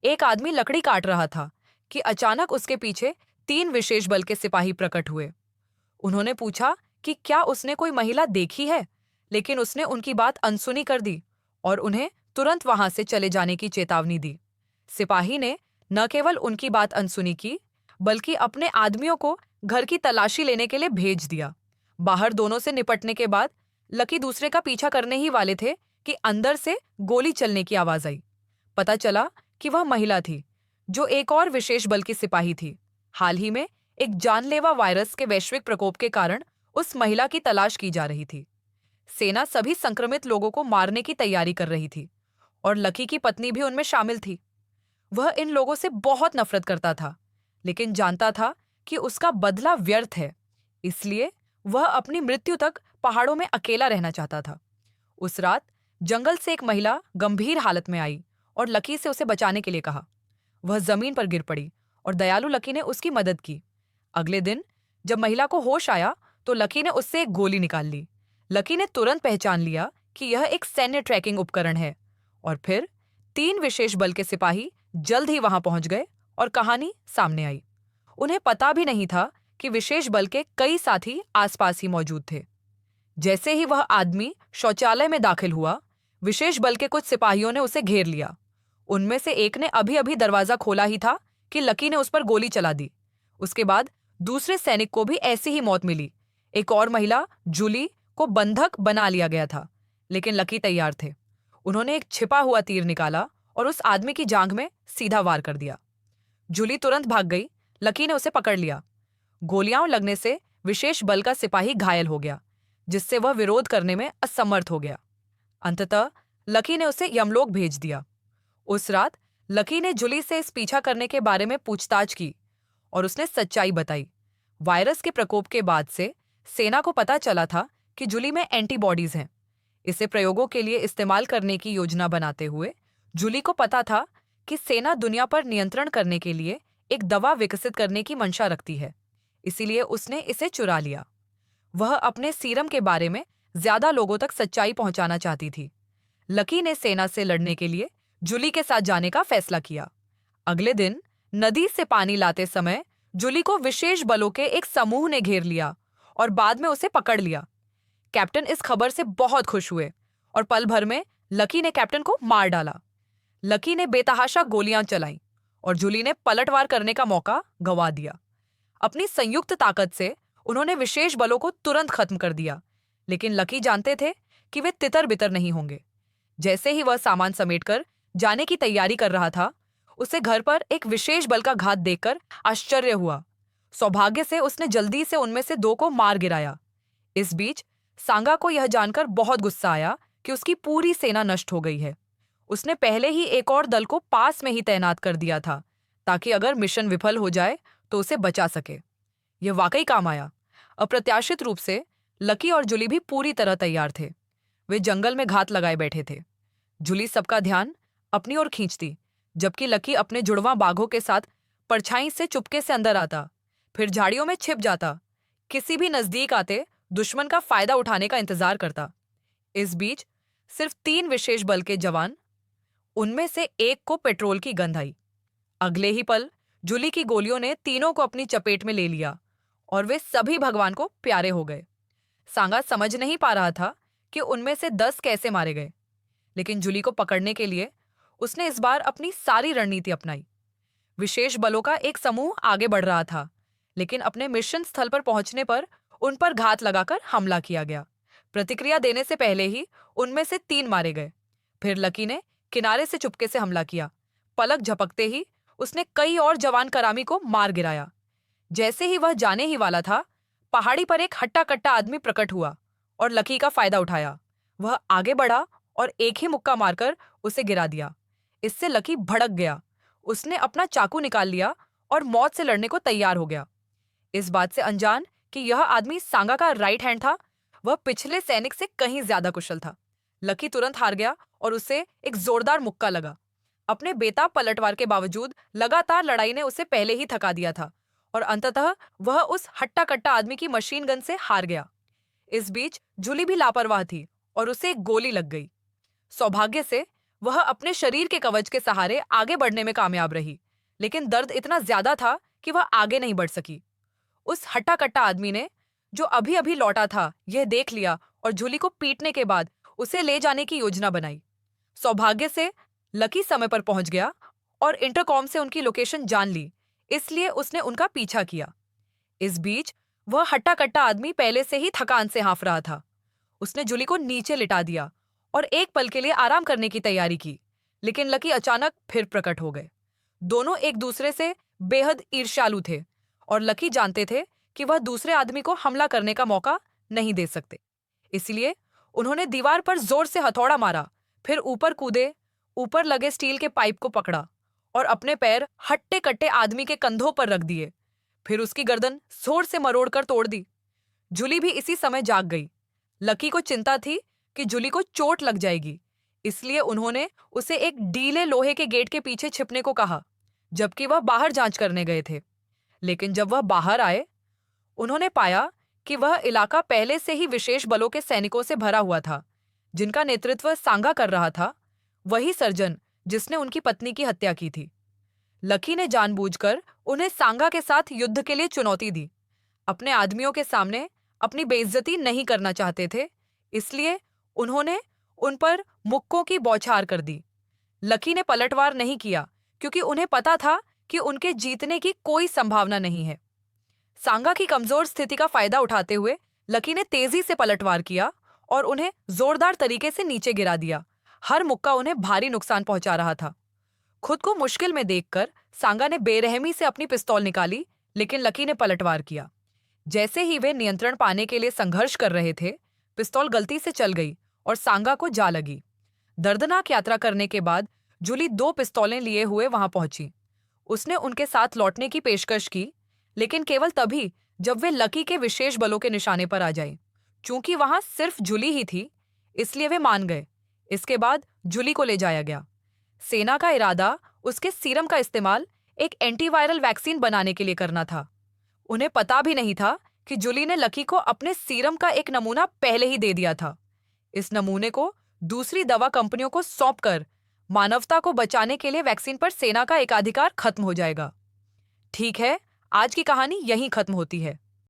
एक आदमी लकड़ी काट रहा था कि अचानक उसके पीछे 3 विशेष बल के सिपाही प्रकट हुए। उन्होंने पूछा कि क्या उसने कोई महिला देखी है, लेकिन उसने उनकी बात अनसुनी कर दी और उन्हें तुरंत वहां से चले जाने की चेतावनी दी। सिपाही ने न केवल उनकी बात अनसुनी की, बल्कि अपने आदमियों को घर की तलाशी लेने के लिए भेज दिया। बाहर दोनों से निपटने के बाद लकी दूसरे का पीछा करने ही वाले थे कि अंदर से गोली चलने की आवाज आई। पता चला कि वह महिला थी, जो एक और विशेष बल की सिपाही थी। हाल ही में एक जानलेवा वायरस के वैश्विक प्रकोप के कारण उस महिला की तलाश की जा रही थी। सेना सभी संक्रमित लोगों को मारने की तैयारी कर रही थी और लकी की पत्नी भी उनमें शामिल थी। वह इन लोगों से बहुत नफरत करता था, लेकिन जानता था कि उसका बदला व्यर्थ है। इसलिए वह अपनी मृत्यु तक पहाड़ों में अकेला रहना चाहता था। उस रात जंगल से एक महिला गंभीर हालत में आई और लकी से उसे बचाने के लिए कहा। वह जमीन पर गिर पड़ी और दयालु लकी ने उसकी मदद की। अगले दिन जब महिला को होश आया तो लकी ने उससे एक गोली निकाल ली। लकी ने तुरंत पहचान लिया कि यह एक सैन्य ट्रैकिंग उपकरण है और फिर 3 विशेष बल के सिपाही जल्द ही वहां पहुंच गए और कहानी सामने आई। उन्हें पता भी नहीं था कि विशेष बल के कई साथी आसपास ही मौजूद थे। जैसे ही वह आदमी शौचालय में दाखिल हुआ, विशेष बल के कुछ सिपाहियों ने उसे घेर लिया। उनमें से एक ने अभी अभी दरवाजा खोला ही था कि लकी ने उस पर गोली चला दी। उसके बाद दूसरे सैनिक को भी ऐसी ही मौत मिली। एक और महिला जूली को बंधक बना लिया गया था, लेकिन लकी तैयार थे। उन्होंने एक छिपा हुआ तीर निकाला और उस आदमी की जांघ में सीधा वार कर दिया। जूली तुरंत भाग गई। लकी ने उसे पकड़ लिया। गोलियां लगने से विशेष बल का सिपाही घायल हो गया, जिससे वह विरोध करने में असमर्थ हो गया। अंततः लकी ने उसे यमलोक भेज दिया। उस रात लकी ने जूली से इस पीछा करने के बारे में पूछताछ की और उसने सच्चाई बताई। वायरस के प्रकोप के बाद से सेना को पता चला था कि जूली में एंटीबॉडीज हैं। इसे प्रयोगों के लिए इस्तेमाल करने की योजना बनाते हुए जूली को पता था कि सेना दुनिया पर नियंत्रण करने के लिए एक दवा विकसित करने की मंशा रखती है। इसीलिए उसने इसे चुरा लिया। वह अपने सीरम के बारे में ज्यादा लोगों तक सच्चाई पहुंचाना चाहती थी। लकी ने सेना से लड़ने के लिए जूली के साथ जाने का फैसला किया। अगले दिन नदी से पानी लाते समय जूली को विशेष बलों के एक समूह ने घेर लिया और बाद में उसे पकड़ लिया। कैप्टन इस खबर से बहुत खुश हुए और पल भर में लकी ने कैप्टन को मार डाला। लकी ने बेतहाशा गोलियां चलाईं और जूली ने पलटवार करने का मौका गंवा दिया। अपनी संयुक्त ताकत से उन्होंने विशेष बलों को तुरंत खत्म कर दिया, लेकिन लकी जानते थे कि वे तितर बितर नहीं होंगे। जैसे ही वह सामान समेटकर जाने की तैयारी कर रहा था, उसे घर पर एक विशेष बल का घात देखकर आश्चर्य हुआ। सौभाग्य से उसने जल्दी से उनमें से 2 को मार गिराया। इस बीच सांगा को यह जानकर बहुत गुस्सा आया कि उसकी पूरी सेना नष्ट हो गई है। उसने पहले ही एक और दल को पास में ही तैनात कर दिया था, ताकि अगर मिशन विफल हो जाए तो उसे बचा सके। यह वाकई काम आया। अप्रत्याशित रूप से लकी और जूली भी पूरी तरह तैयार थे। वे जंगल में घात लगाए बैठे थे। जूली सबका ध्यान अपनी ओर खींचती, जबकि लकी अपने जुड़वां बाघों के साथ परछाई से चुपके से अंदर आता, फिर झाड़ियों में छिप जाता, किसी भी नजदीक आते दुश्मन का फायदा उठाने का इंतजार करता। इस बीच सिर्फ 3 विशेष बल के जवान, उनमें से एक को पेट्रोल की गंध आई। अगले ही पल जूली की गोलियों ने तीनों को अपनी चपेट में ले लिया और वे सभी भगवान को प्यारे हो गए। सांगा समझ नहीं पा रहा था कि उनमें से 10 कैसे मारे गए, लेकिन जूली को पकड़ने के लिए उसने इस बार अपनी सारी रणनीति अपनाई। विशेष बलों का एक समूह आगे बढ़ रहा था, लेकिन अपने मिशन स्थल पर पहुंचने पर उन पर घात लगाकर हमला किया गया। प्रतिक्रिया देने से पहले ही उनमें से 3 मारे गए। फिर लकी ने किनारे से चुपके से हमला किया। पलक झपकते ही उसने कई और जवान करामी को मार गिराया। जैसे ही वह जाने ही वाला था, पहाड़ी पर एक हट्टा कट्टा आदमी प्रकट हुआ और लकी का फायदा उठाया। वह आगे बढ़ा और एक ही मुक्का मारकर उसे गिरा दिया। इससे लकी भड़क गया। उसने अपना चाकू निकाल लिया और मौत से लड़ने को तैयार हो गया। इस बात से अनजान कि यह आदमी सांगा का राइट हैंड था, वह पिछले सैनिक से कहीं ज्यादा कुशल था। लकी तुरंत हार गया और उसे एक जोरदार मुक्का लगा। अपने बेताब पलटवार के बावजूद लगातार लड़ाई ने उसे पहले ही थका दिया था और अंततः वह उस हट्टा कट्टा आदमी की मशीन गन से हार गया। इस बीच जूली भी लापरवाह थी और उसे एक गोली लग गई। सौभाग्य से वह अपने शरीर के कवच के सहारे आगे बढ़ने में कामयाब रही, लेकिन दर्द इतना ज्यादा था कि वह आगे नहीं बढ़ सकी। उस हट्टा कट्टा आदमी ने, जो अभी अभी लौटा था, यह देख लिया और जूली को पीटने के बाद उसे ले जाने की योजना बनाई। सौभाग्य से लकी समय पर पहुंच गया और इंटरकॉम से उनकी लोकेशन जान ली, इसलिए उसने उनका पीछा किया। इस बीच वह हट्टा कट्टा आदमी पहले से ही थकान से हाँफ रहा था। उसने जूली को नीचे लिटा दिया और एक पल के लिए आराम करने की तैयारी की, लेकिन लकी अचानक फिर प्रकट हो गए। दोनों एक दूसरे से बेहद ईर्ष्यालु थे और लकी जानते थे कि वह दूसरे आदमी को हमला करने का मौका नहीं दे सकते। इसलिए उन्होंने दीवार पर जोर से हथौड़ा मारा, फिर ऊपर कूदे, ऊपर लगे स्टील के पाइप को पकड़ा और अपने पैर हट्टे कट्टे आदमी के कंधों पर रख दिए। फिर उसकी गर्दन जोर से मरोड़कर तोड़ दी। जूली भी इसी समय जाग गई। लकी को चिंता थी कि जूली को चोट लग जाएगी, इसलिए उन्होंने उसे एक ढीले लोहे के गेट के पीछे छिपने को कहा, जबकि वह बाहर जांच करने गए थे। लेकिन जब वह बाहर आए, उन्होंने पाया कि वह इलाका पहले से ही विशेष बलों के सैनिकों से भरा हुआ था, जिनका नेतृत्व सांगा कर रहा था, वही सर्जन जिसने उनकी पत्नी की हत्या की थी। लकी ने जानबूझकर उन्हें सांगा के साथ युद्ध के लिए चुनौती दी। अपने आदमियों के सामने अपनी बेइज्जती नहीं करना चाहते थे, इसलिए उन्होंने उन पर मुक्कों की बौछार कर दी। लकी ने पलटवार नहीं किया, क्योंकि उन्हें पता था कि उनके जीतने की कोई संभावना नहीं है। सांगा की कमजोर स्थिति का फायदा उठाते हुए लकी ने तेजी से पलटवार किया और उन्हें जोरदार तरीके से नीचे गिरा दिया। हर मुक्का उन्हें भारी नुकसान पहुंचा रहा था। खुद को मुश्किल में देखकर सांगा ने बेरहमी से अपनी पिस्तौल निकाली, लेकिन लकी ने पलटवार किया। जैसे ही वे नियंत्रण पाने के लिए संघर्ष कर रहे थे, पिस्तौल गलती से चल गई और सांगा को जा लगी। दर्दनाक यात्रा करने के बाद जूली 2 पिस्तौलें लिए हुए वहां पहुंची। उसने उनके साथ लौटने की पेशकश की, लेकिन केवल तभी जब वे लकी के विशेष बलों के निशाने पर आ जाए। चूंकि वहां सिर्फ जूली ही थी, इसलिए वे मान गए। इसके बाद जूली को ले जाया गया। सेना का इरादा उसके सीरम का इस्तेमाल एक एंटीवायरल वैक्सीन बनाने के लिए करना था। उन्हें पता भी नहीं था कि जूली ने लकी को अपने सीरम का एक नमूना पहले ही दे दिया था। इस नमूने को दूसरी दवा कंपनियों को सौंपकर मानवता को बचाने के लिए वैक्सीन पर सेना का एकाधिकार खत्म हो जाएगा। ठीक है, आज की कहानी यहीं खत्म होती है।